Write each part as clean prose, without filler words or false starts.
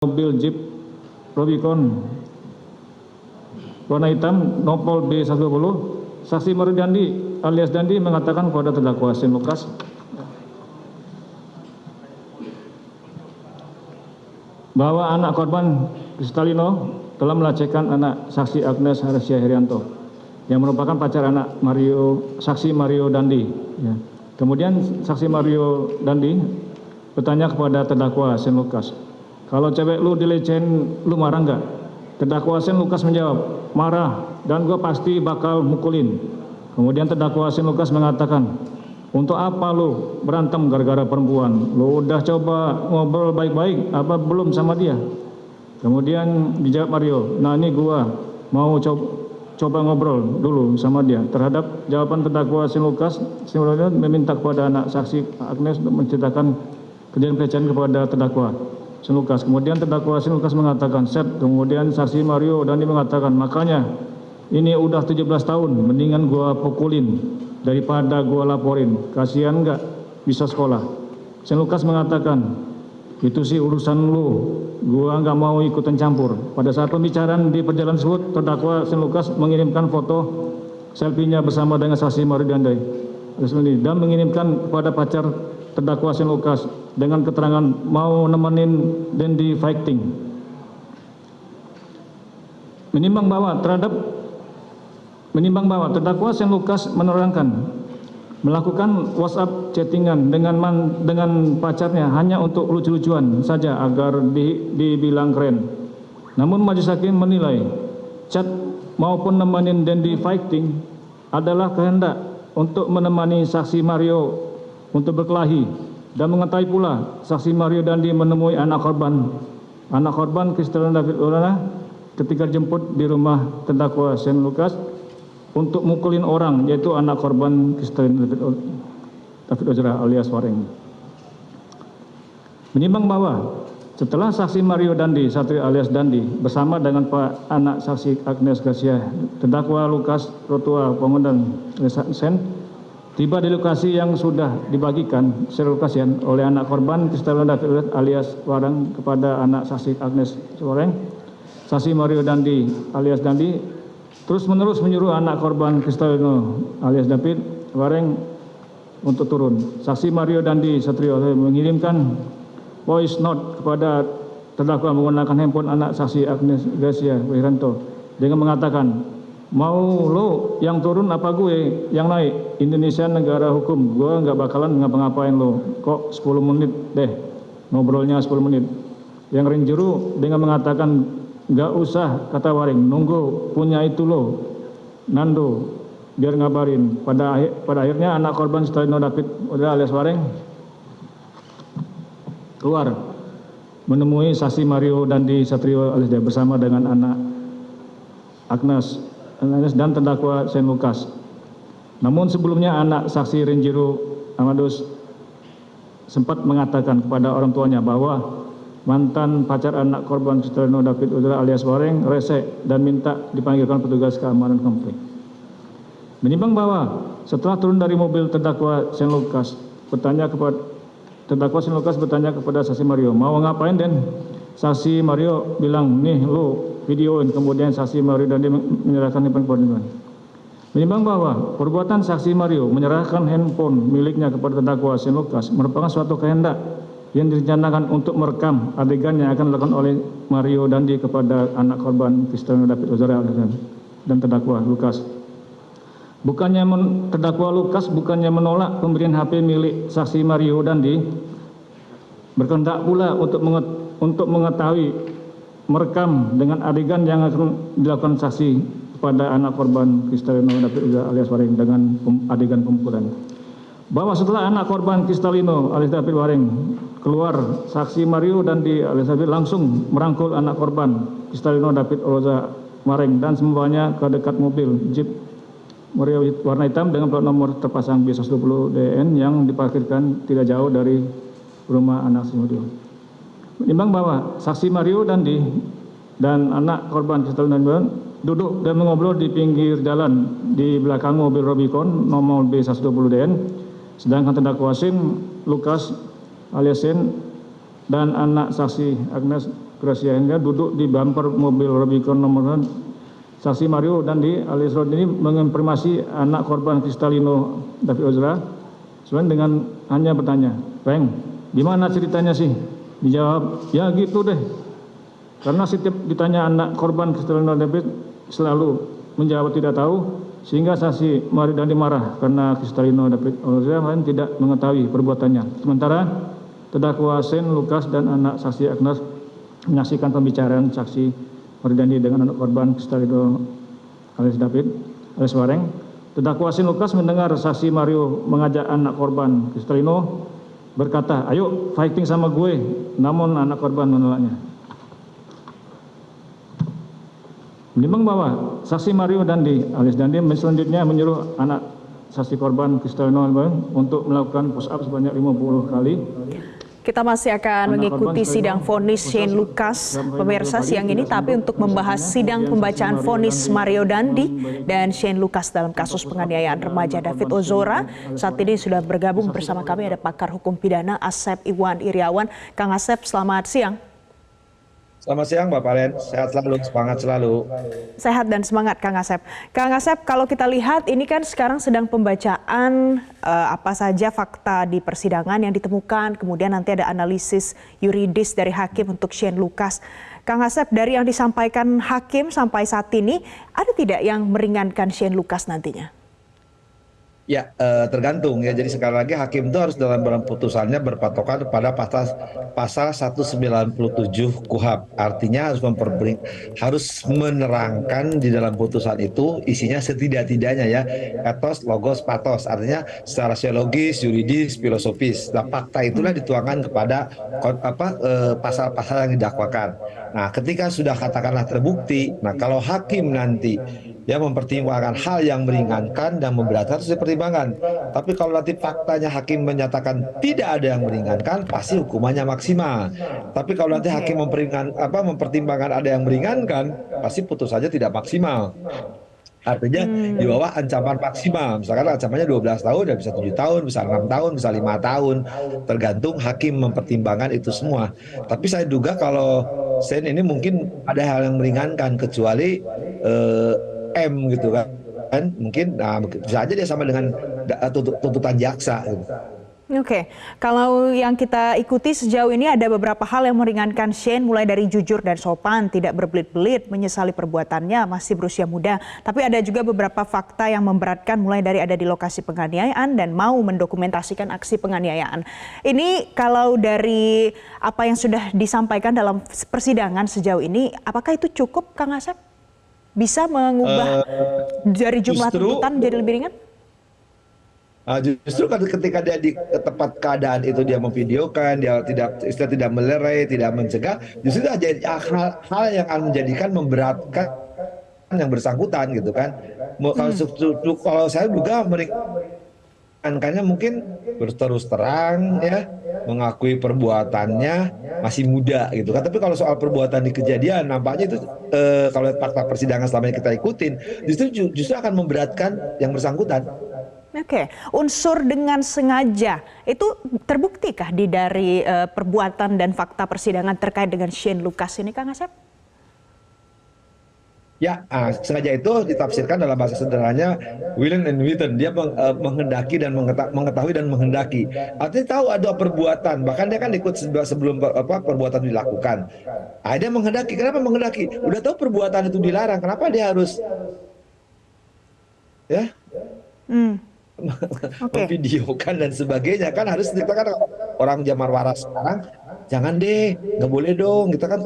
mobil Jeep Rubicon warna hitam nopol B120. Saksi Mario Dandi alias Dandi mengatakan kepada terdakwa Shane Lucas bahwa anak korban Kristalino telah melecehkan anak saksi Agnes Harisya Herianto yang merupakan pacar anak saksi Mario Dandi. Ya. Kemudian saksi Mario Dandi bertanya kepada terdakwa Shane Lucas, kalau cewek lu dilecehin, lu marah nggak? Terdakwa Shane Lucas menjawab, marah, dan gue pasti bakal mukulin. Kemudian terdakwa Shane Lucas mengatakan, untuk apa lu berantem gara-gara perempuan? Lu udah coba ngobrol baik-baik, apa belum sama dia? Kemudian dijawab Mario, nah ini gue mau coba ngobrol dulu sama dia. Terhadap jawaban terdakwa Shane Lucas, Shane Lucas meminta kepada anak saksi Agnes untuk menceritakan kejadian pelecehan kepada terdakwa Shane Lucas. Kemudian terdakwa Shane Lucas mengatakan, set. Kemudian saksi Mario Dandi mengatakan, makanya ini udah 17 tahun, mendingan gua pukulin daripada gua laporin. Kasihan nggak bisa sekolah. Shane Lucas mengatakan, itu sih urusan lu, gua nggak mau ikutan campur. Pada saat pembicaraan di perjalanan tersebut, terdakwa Shane Lucas mengirimkan foto selfie-nya bersama dengan saksi Mario Dandi dan mengirimkan kepada pacar terdakwa Shane Lucas dengan keterangan mau nemenin Dandi fighting. Menimbang bahwa terdakwa Shane Lucas menerangkan melakukan WhatsApp chattingan dengan pacarnya hanya untuk lucu-lucuan saja agar dibilang keren. Namun majelis hakim menilai chat maupun nemenin Dandi fighting adalah kehendak untuk menemani saksi Mario untuk berkelahi, dan mengetahui pula saksi Mario Dandi menemui anak korban Kristalino David Ozora ketika dijemput di rumah terdakwa Shane Lucas untuk mukulin orang, yaitu anak korban Kristalino David Ozora alias Wareng. Menimbang bahwa setelah saksi Mario Dandi Satrio alias Dandi bersama dengan anak saksi Agnes Gracia terdakwa Lucas Rotua Pongodan Sen tiba di lokasi yang sudah dibagikan secara lokasian oleh anak korban Kristalino David alias Wareng kepada anak saksi Agnes Wareng, saksi Mario Dandi alias Dandi terus-menerus menyuruh anak korban Kristalino alias David Wareng untuk turun. Saksi Mario Dandi Satrio mengirimkan voice note kepada terdakwa menggunakan handphone anak saksi Agnes Gracia Herianto dengan mengatakan, mau lo yang turun apa gue yang naik? Indonesia negara hukum, gue nggak bakalan ngapa-ngapain lo. Kok 10 menit deh, ngobrolnya 10 menit. Yang Renjuru dengan mengatakan, nggak usah, kata Wareng, nunggu punya itu lo, Nando, biar ngabarin. Pada akhirnya anak korban Kristalino David Ozora alias Wareng keluar menemui saksi Mario Dandi Satrio alias dia bersama dengan anak Agnes dan terdakwa Shane Lucas. Namun sebelumnya anak saksi Renjiro Amadus sempat mengatakan kepada orang tuanya bahwa mantan pacar anak korban Kristalino David Ozora alias Wareng rese dan minta dipanggilkan petugas keamanan komplek. Menimbang bahwa setelah turun dari mobil terdakwa Shane Lucas bertanya kepada saksi Mario, mau ngapain Den? Saksi Mario bilang, nih lo videoin. Kemudian saksi Mario Dandi menyerahkan handphone. Menimbang bahwa perbuatan saksi Mario menyerahkan handphone miliknya kepada terdakwa Shane Lucas merupakan suatu kehendak yang direncanakan untuk merekam adegan yang akan dilakukan oleh Mario Dandi kepada anak korban Kristalino David Ozora dan terdakwa Lucas. Terdakwa Lucas bukannya menolak pemberian HP milik saksi Mario Dandi, berkehendak pula untuk mengetahui merekam dengan adegan yang akan dilakukan saksi pada anak korban Kristalino David Ozora alias Wareng dengan adegan pemukulan. Bahwa setelah anak korban Kristalino alias David Wareng keluar, saksi Mario Dandi alias David langsung merangkul anak korban Kristalino David Ozora Wareng dan membawanya ke dekat mobil Jeep Mario warna hitam dengan plat nomor terpasang B120 DN yang diparkirkan tidak jauh dari rumah anak saksi Mario. Menimbang bahwa saksi Mario Dandi dan anak korban Kristalino duduk dan mengobrol di pinggir jalan di belakang mobil Rubicon nomor B120 DN, sedangkan terdakwa Shane Lucas alias Shane dan anak saksi Agnes Gracia Hendra duduk di bumper mobil Rubicon nomor. Saksi Mario Dandi alias Rod ini mengonfirmasi anak korban Kristalino David Ozora sebenarnya dengan hanya bertanya, "Peng, gimana ceritanya sih?" Dijawab, "Ya gitu deh." Karena setiap ditanya anak korban Kristalino David selalu menjawab tidak tahu, sehingga saksi Mario Dandi marah karena Kristalino David Ozora tidak mengetahui perbuatannya. Sementara terdakwa Shane Lucas dan anak saksi Agnes menyaksikan pembicaraan saksi Mario Dandi dengan anak korban Kristalino alias David alias Wareng. Terdakwa Shane Lucas mendengar saksi Mario mengajak anak korban Kristalino berkata, "Ayo fighting sama gue," namun anak korban menolaknya. Menimbang bahwa saksi Mario Dandi alias Dandi selanjutnya menyuruh anak saksi korban Kristalino untuk melakukan push up sebanyak 50 kali. Kita masih akan mengikuti sidang vonis Shane Lucas pemirsa siang ini, tapi untuk membahas sidang pembacaan vonis Mario Dandi dan Shane Lucas dalam kasus penganiayaan remaja David Ozora, saat ini sudah bergabung bersama kami ada pakar hukum pidana Asep Iwan Iriawan. Kang Asep, selamat siang. Selamat siang Mbak Palen, sehat selalu, semangat selalu. Sehat dan semangat Kang Asep. Kang Asep, kalau kita lihat ini kan sekarang sedang pembacaan apa saja fakta di persidangan yang ditemukan, kemudian nanti ada analisis yuridis dari hakim untuk Shane Lucas. Kang Asep, dari yang disampaikan hakim sampai saat ini, ada tidak yang meringankan Shane Lucas nantinya? Ya, tergantung ya. Jadi sekali lagi hakim itu harus dalam putusannya berpatokan pada pasal 197 KUHP. Artinya harus menerangkan di dalam putusan itu isinya setidak-tidaknya ya, etos, logos, patos. Artinya secara sosiologis, yuridis, filosofis. Nah, fakta itulah dituangkan kepada pasal-pasal yang didakwakan. Nah, ketika sudah katakanlah terbukti, nah kalau hakim nanti ya mempertimbangkan hal yang meringankan dan memberatkan harus dipertimbangkan. Tapi kalau nanti faktanya hakim menyatakan tidak ada yang meringankan, pasti hukumannya maksimal. Tapi kalau nanti hakim mempertimbangkan ada yang meringankan, pasti putusannya tidak maksimal. Artinya di bawah ancaman maksimal. Misalkan ancamannya 12 tahun, dan bisa 7 tahun, bisa 6 tahun, bisa 5 tahun. Tergantung hakim mempertimbangkan itu semua. Tapi saya duga kalau Shane ini mungkin ada hal yang meringankan, kecuali M gitu kan, mungkin bisa aja dia sama dengan tuntutan jaksa gitu. Oke, kalau yang kita ikuti sejauh ini ada beberapa hal yang meringankan Shane, mulai dari jujur dan sopan, tidak berbelit-belit, menyesali perbuatannya, masih berusia muda. Tapi ada juga beberapa fakta yang memberatkan, mulai dari ada di lokasi penganiayaan dan mau mendokumentasikan aksi penganiayaan. Ini kalau dari apa yang sudah disampaikan dalam persidangan sejauh ini, apakah itu cukup, Kang Asep? Bisa mengubah dari jumlah tuntutan menjadi lebih ringan? Justru ketika dia di tempat keadaan itu dia memvideokan, dia tidak melerai, tidak mencegah, justru itu jadi hal yang akan menjadikan memberatkan yang bersangkutan gitu kan. Kalau saya juga meringankannya mungkin berterus terang ya, mengakui perbuatannya, masih muda gitu kan. Tapi kalau soal perbuatan di kejadian nampaknya itu kalau fakta persidangan selama ini kita ikutin, justru akan memberatkan yang bersangkutan. Oke, unsur dengan sengaja itu terbuktikah dari perbuatan dan fakta persidangan terkait dengan Shane Lucas ini, Kang Asep? Ya, sengaja itu ditafsirkan dalam bahasa sederhananya willing and witting. Dia menghendaki dan mengetahui dan menghendaki. Artinya tahu ada perbuatan, bahkan dia kan ikut sebelum perbuatan dilakukan. Dia menghendaki. Kenapa menghendaki? Udah tahu perbuatan itu dilarang, kenapa dia harus ya? Memvideokan dan sebagainya, kan harus kita kan orang zaman waras sekarang, jangan deh, nggak boleh dong, kita kan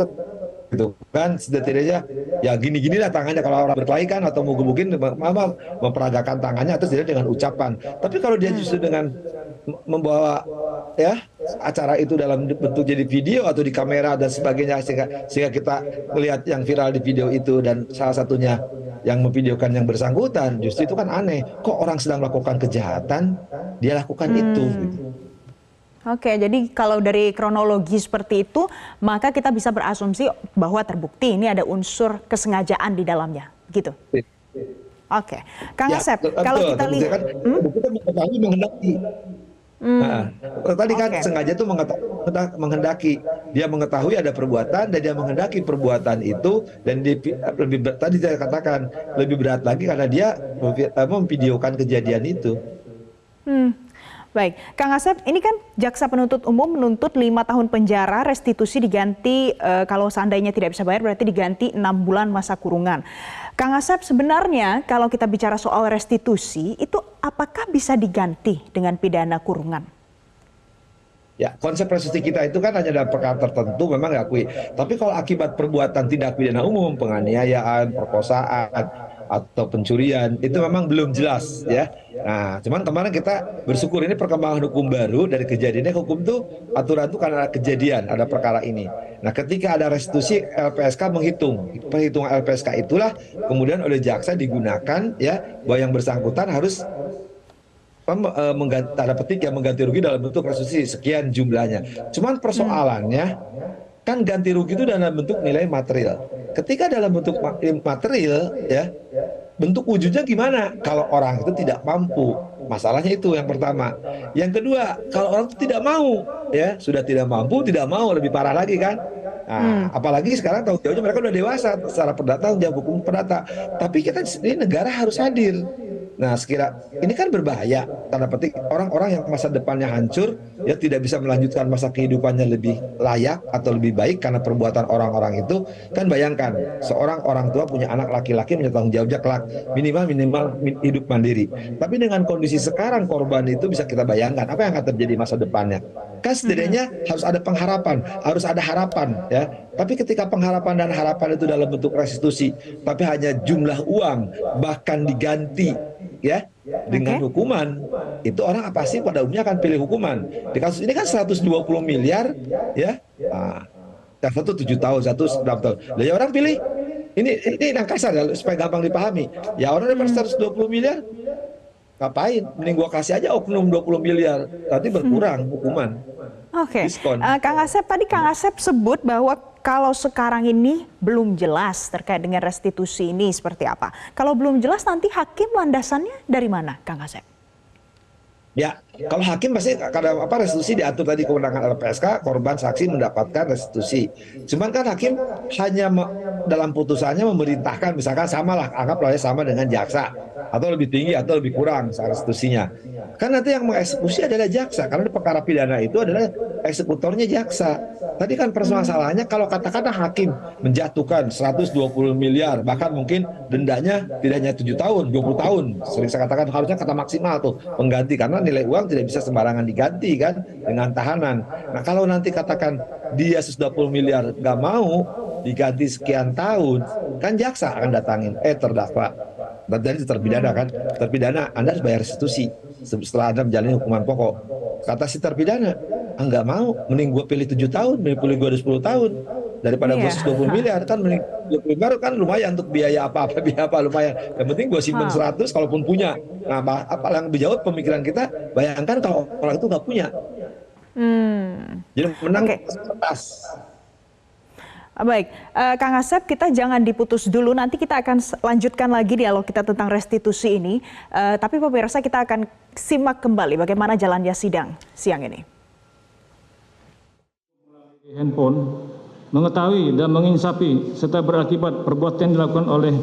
gitu kan, setidaknya ya gini-gini lah tangannya kalau orang berkelahi kan, atau mungkin memperagakan tangannya atau tidak dengan ucapan. Tapi kalau dia justru dengan membawa ya acara itu dalam bentuk jadi video atau di kamera dan sebagainya, sehingga kita melihat yang viral di video itu, dan salah satunya yang memvideokan yang bersangkutan, justru itu kan aneh. Kok orang sedang melakukan kejahatan, dia lakukan itu. Gitu. Oke, jadi kalau dari kronologi seperti itu, maka kita bisa berasumsi bahwa terbukti ini ada unsur kesengajaan di dalamnya, gitu. Oke, Kang Asep, kalau kita lihat, kita menghendaki. Nah, tadi kan Oke. sengaja tuh menghendaki, dia mengetahui ada perbuatan dan dia menghendaki perbuatan itu, dan lebih tadi saya katakan lebih berat lagi karena dia memvideokan kejadian itu. Hmm. Baik, Kang Asep, ini kan jaksa penuntut umum menuntut 5 tahun penjara, restitusi diganti kalau seandainya tidak bisa bayar berarti diganti 6 bulan masa kurungan. Kang Asep, sebenarnya kalau kita bicara soal restitusi itu apakah bisa diganti dengan pidana kurungan? Ya, konsep restitusi kita itu kan hanya dalam perkara tertentu memang diakui. Tapi kalau akibat perbuatan tindak pidana umum, penganiayaan, perkosaan, atau pencurian, itu memang belum jelas ya. Nah, cuman kemarin kita bersyukur ini perkembangan hukum baru dari kejadiannya, hukum tuh aturan tuh karena ada kejadian, ada perkara ini. Nah, ketika ada restitusi, LPSK menghitung. Perhitungan LPSK itulah kemudian oleh jaksa digunakan ya, bahwa yang bersangkutan harus tanda petik ya mengganti rugi dalam bentuk restitusi sekian jumlahnya. Cuman persoalannya kan ganti rugi itu dalam bentuk nilai material. Ketika dalam bentuk material ya, bentuk wujudnya gimana kalau orang itu tidak mampu? Masalahnya itu yang pertama. Yang kedua, kalau orang itu tidak mau ya, sudah tidak mampu, tidak mau, lebih parah lagi kan? Nah, apalagi sekarang tahu jauhnya mereka udah dewasa secara perdata, jawab hukum perdata. Tapi kita ini negara harus hadir. Nah, ini kan berbahaya, tanda petik orang-orang yang masa depannya hancur, ya tidak bisa melanjutkan masa kehidupannya lebih layak atau lebih baik karena perbuatan orang-orang itu. Kan bayangkan, seorang orang tua punya anak laki-laki punya tanggung jawab kelak minimal hidup mandiri. Tapi dengan kondisi sekarang korban itu bisa kita bayangkan apa yang akan terjadi masa depannya. Kan setidaknya harus ada pengharapan, harus ada harapan ya. Tapi ketika pengharapan dan harapan itu dalam bentuk restitusi, tapi hanya jumlah uang bahkan diganti ya dengan hukuman, itu orang apa sih pada umumnya akan pilih hukuman. Di kasus ini kan 120 miliar ya, yang satu 7 tahun, satu 6 tahun. Lah ya orang pilih ini yang kasar ya supaya gampang dipahami. Ya orang dapat 120 miliar ngapain? Mending gua kasih aja oknum 20 miliar, nanti berkurang hukuman. Oke, Diskon. Kang Asep, tadi Kang Asep sebut bahwa kalau sekarang ini belum jelas terkait dengan restitusi ini seperti apa. Kalau belum jelas nanti hakim landasannya dari mana, Kang Asep? Ya, kalau hakim pasti kadang restitusi diatur tadi kewenangan LPSK, korban saksi mendapatkan restitusi. Cuman kan hakim hanya dalam putusannya memerintahkan, misalkan samalah, anggaplah ya sama dengan jaksa, atau lebih tinggi atau lebih kurang restitusinya. Kan nanti yang mengeksekusi adalah jaksa, karena di perkara pidana itu adalah eksekutornya jaksa. Tadi kan permasalahannya kalau katakanlah hakim menjatuhkan 120 miliar, bahkan mungkin dendanya tidak hanya 7 tahun, 20 tahun. Sering saya katakan harusnya kata maksimal tuh pengganti, karena nilai uang tidak bisa sembarangan diganti kan dengan tahanan. Nah kalau nanti katakan dia 120 miliar nggak mau diganti sekian tahun, kan jaksa akan datangin terdakwa. Dan jadi terpidana kan, terpidana Anda harus bayar restitusi setelah Anda menjalani hukuman pokok. Kata si terpidana, nggak mau, mending gue pilih 7 tahun, mending pilih gue 10 tahun daripada gue 120 miliar kan, mending 20 miliar kan lumayan untuk biaya apa-apa, biaya apa lumayan. Yang penting gue simpen 100 kalaupun punya. Nah, apa yang dijawab pemikiran kita, bayangkan kalau orang itu nggak punya. Jadi menang atas. Baik, Kang Asep, kita jangan diputus dulu. Nanti kita akan lanjutkan lagi dialog kita tentang restitusi ini. Tapi pemirsa, kita akan simak kembali bagaimana jalannya sidang siang ini. Handphone mengetahui dan menginsapi serta berakibat perbuatan yang dilakukan oleh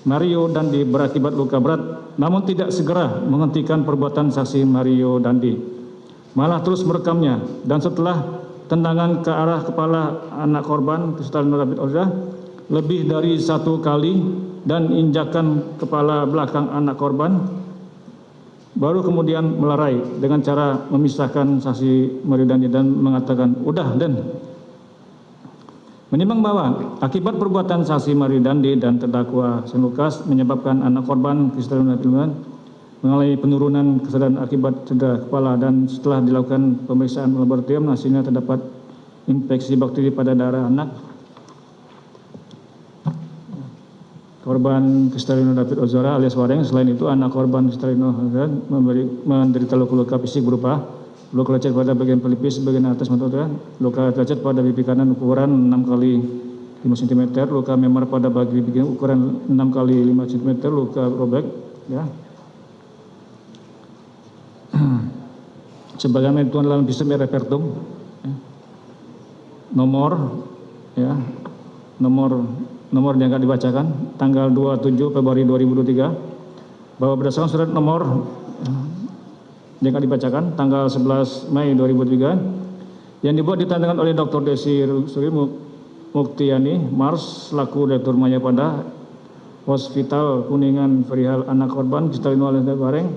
Mario Dandi berakibat luka berat, namun tidak segera menghentikan perbuatan saksi Mario Dandi, malah terus merekamnya, dan setelah tendangan ke arah kepala anak korban Kristal Nur David Ozora lebih dari 1 kali dan injakan kepala belakang anak korban, baru kemudian melerai dengan cara memisahkan saksi Mario Dandi dan mengatakan, "Udah, Den." Menimbang bahwa akibat perbuatan saksi Mario Dandi dan terdakwa Shane Lucas menyebabkan anak korban Kristal Nur David Ozora mengalami penurunan kesadaran akibat cedera kepala, dan setelah dilakukan pemeriksaan laboratorium hasilnya terdapat infeksi bakteri pada darah anak korban Kristalino David Ozora alias Wareng. Selain itu, anak korban Kristalino Ozora menderita luka-luka fisik berupa luka lecet pada bagian pelipis bagian atas mata utara, luka lecet pada pipi kanan ukuran 6 kali 5 cm, luka memar pada bagian pipi ukuran 6 kali 5 cm, luka robek ya. sebagaimana dituangkan dalam visum et repertum, ya. Nomor yang akan dibacakan tanggal 27 Februari 2023, bahwa berdasarkan surat nomor yang akan dibacakan tanggal 11 Mei 2003 yang dibuat ditandakan oleh Dr. Desi Suri Muktiani Mars selaku Direktur Mayapada Hospital Kuningan Perihal anak korban Kristalino Alexander Bareng,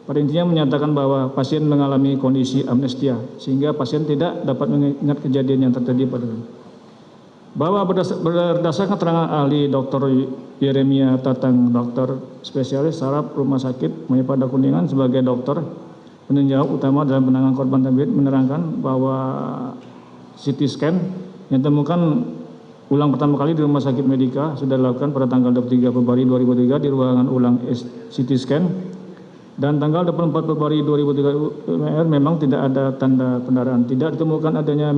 pada intinya menyatakan bahwa pasien mengalami kondisi amnesia sehingga pasien tidak dapat mengingat kejadian yang terjadi pada bahwa berdasarkan keterangan ahli Dr. Yeremia Tatang, dokter spesialis saraf Rumah Sakit Mayapada Kuningan sebagai dokter peninjau utama dalam penanganan korban tersebut menerangkan bahwa CT scan yang ditemukan ulang pertama kali di Rumah Sakit Medika sudah dilakukan pada tanggal 23 Februari 2003 di ruangan ulang CT scan, dan tanggal 24 Februari 2003 memang tidak ada tanda pendarahan, tidak ditemukan adanya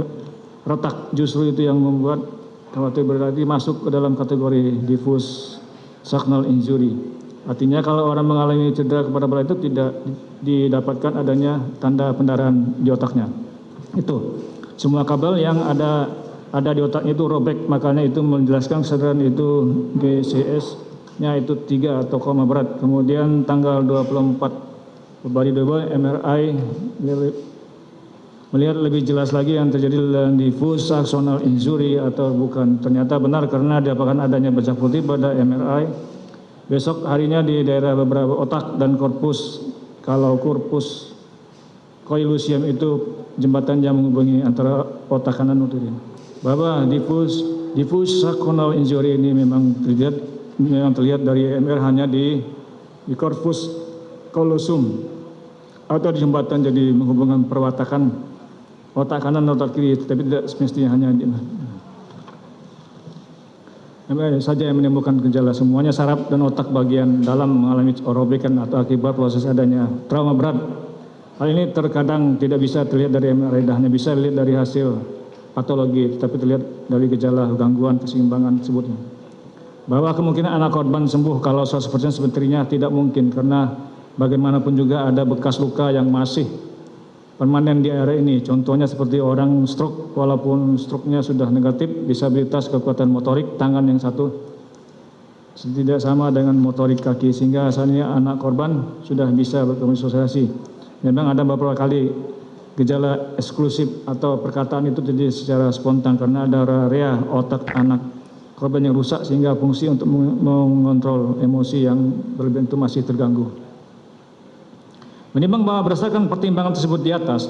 retak, justru itu yang membuat khawatir berarti masuk ke dalam kategori diffuse succinal injury. Artinya kalau orang mengalami cedera kepada belah itu tidak didapatkan adanya tanda pendarahan di otaknya. Itu semua kabel yang ada di otaknya itu robek, makanya itu menjelaskan kesadaran itu GCS-nya itu 3 atau koma berat. Kemudian tanggal 24 Februari 2022 MRI melihat lebih jelas lagi yang terjadi dalam diffuse succinal injury atau bukan. Ternyata benar karena didapatkan adanya bercak putih pada MRI. Besok harinya di daerah beberapa otak dan korpus. Kalau korpus coilusium itu jembatan yang menghubungi antara otak kanan dan kiri. Bahwa diffuse succinal injury ini memang terlihat dari MR hanya di korpus coilusium atau di jembatan, jadi menghubungkan perwatakan otak kanan dan otak kiri, tapi tidak semestinya hanya saja yang menimbulkan gejala. Semuanya saraf dan otak bagian dalam mengalami robekan atau akibat proses adanya trauma berat. Hal ini terkadang tidak bisa terlihat dari MRI, hanya bisa dilihat dari hasil patologi, tetapi terlihat dari gejala gangguan keseimbangan tersebutnya. Bahwa kemungkinan anak korban sembuh kalau 100% sebenarnya tidak mungkin, karena bagaimanapun juga ada bekas luka yang masih permanen di area ini. Contohnya seperti orang stroke, walaupun stroke-nya sudah negatif, disabilitas kekuatan motorik tangan yang satu tidak sama dengan motorik kaki, sehingga asalnya anak korban sudah bisa berkomunikasi. Memang ada beberapa kali gejala eksklusif atau perkataan itu terjadi secara spontan karena ada area otak anak korban yang rusak sehingga fungsi untuk mengontrol emosi yang berlebihan itu masih terganggu. Menimbang bahwa berdasarkan pertimbangan tersebut di atas,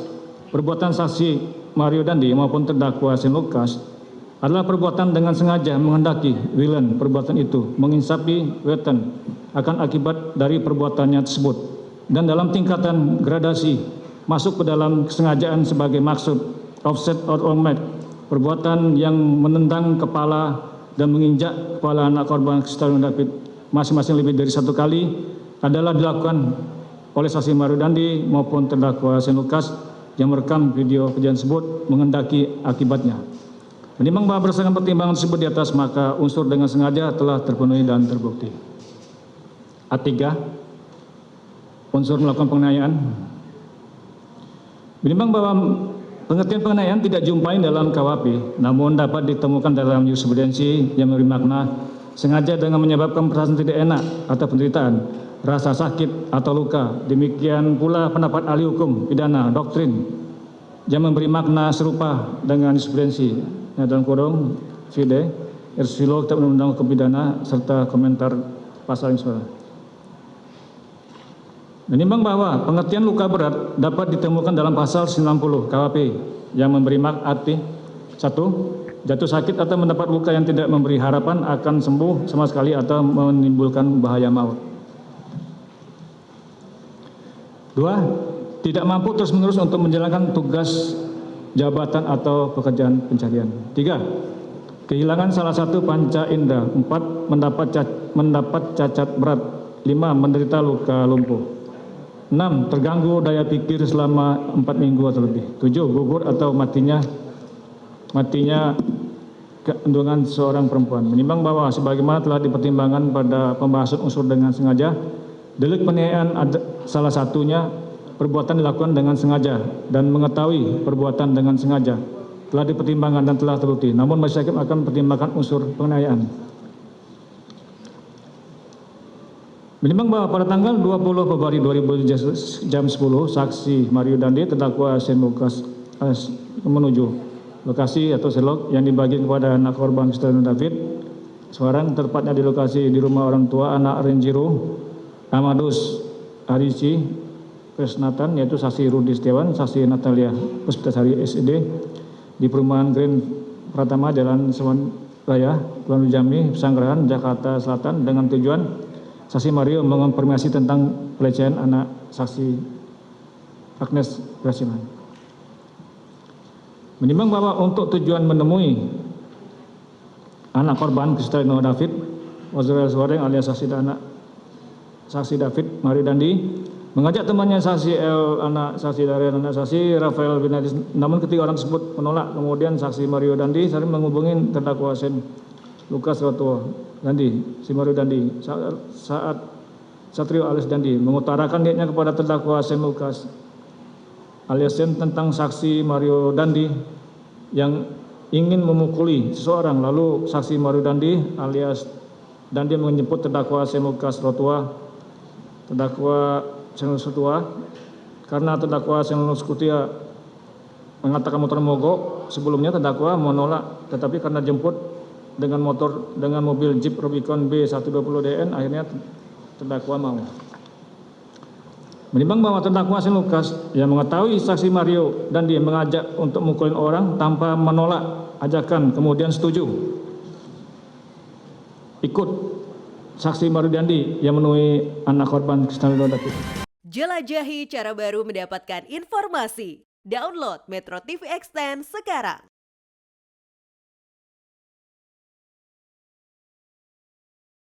perbuatan saksi Mario Dandi maupun terdakwa Shane Lucas adalah perbuatan dengan sengaja menghendaki willen perbuatan itu menginsapi weton akan akibat dari perbuatannya tersebut, dan dalam tingkatan gradasi masuk ke dalam kesengajaan sebagai maksud offset or omit perbuatan yang menendang kepala dan menginjak kepala anak korban Kristalino David masing-masing lebih dari satu kali adalah dilakukan oleh saksi Mario Dandi maupun terdakwa Shane Lucas yang merekam video kejadian tersebut menghendaki akibatnya. Menimbang bahwa berdasarkan pertimbangan tersebut di atas, maka unsur dengan sengaja telah terpenuhi dan terbukti. A3, unsur melakukan penganiayaan. Menimbang bahwa pengertian penganiayaan tidak jumpai dalam KUHP, namun dapat ditemukan dalam jurisprudensi yang memberi makna sengaja dengan menyebabkan perasaan tidak enak atau penderitaan, rasa sakit atau luka. Demikian pula pendapat ahli hukum pidana doktrin yang memberi makna serupa dengan jurisprudensi dalam kurung Vide Ersilo Kitab Undang-Undang Hukum Pidana serta komentar pasal yang saudara. Menimbang bahwa pengertian luka berat dapat ditemukan dalam pasal 90 KUHP yang memberi arti 1. Jatuh sakit atau mendapat luka yang tidak memberi harapan akan sembuh sama sekali atau menimbulkan bahaya maut. 2. Tidak mampu terus-menerus untuk menjalankan tugas jabatan atau pekerjaan pencarian. 3. Kehilangan salah satu panca indera. 4. Mendapat cacat berat. 5. Menderita luka lumpuh. 6. Terganggu daya pikir selama 4 minggu atau lebih. 7. Gugur atau matinya kandungan seorang perempuan. Menimbang bahwa sebagaimana telah dipertimbangkan pada pembahasan unsur dengan sengaja, delik penganiayaan salah satunya perbuatan dilakukan dengan sengaja dan mengetahui perbuatan dengan sengaja telah dipertimbangkan dan telah terbukti. Namun majelis hakim akan mempertimbangkan unsur penganiayaan. Menimbang bahwa pada tanggal 20 Februari 2000 jam 10, saksi Mario Dandi terdakwa Shane Lucas menuju lokasi atau selok yang dibagi kepada anak korban Kristalino David. Seorang tepatnya di lokasi di rumah orang tua anak Renjiro Amadus Arisi Krisnatan, yaitu saksi Rudi Setiawan, saksi Natalia Puspitasari SED di perumahan Grand Pratama Jalan Sewan Raya, Kulon Jambi, Pesanggerahan, Jakarta Selatan dengan tujuan saksi Mario mengonfirmasi tentang pelecehan anak saksi Agnes Grasiman. Menimbang bahwa untuk tujuan menemui anak korban Kristalino David Wazirel Suwareng alias saksi David Mario Dandi mengajak temannya saksi L anak saksi dari anak saksi Rafael Binadis, namun ketiga orang tersebut menolak. Kemudian saksi Mario Dandi sering menghubungi terdakwa Shane Lucas Dandi, si Mario Dandi saat Satrio alias Dandi mengutarakan niatnya kepada terdakwa Shane Lucas alias Shane tentang saksi Mario Dandi yang ingin memukuli seseorang. Lalu saksi Mario Dandi alias Dandi menjemput terdakwa Shane Lucas terdakwa Shane Lucas karena terdakwa Shane Lucas mengatakan motor mogok. Sebelumnya terdakwa menolak, tetapi karena jemput dengan mobil Jeep Rubicon B120DN, akhirnya terdakwa mau. Menimbang bahwa terdakwa Shane Lucas yang mengetahui saksi Mario dan dia mengajak untuk mukulin orang tanpa menolak ajakan, kemudian setuju ikut saksi Mario Dandi yang menemui anak korban Kristalino David. Jelajahi cara baru mendapatkan informasi. Download Metro TV Extend sekarang.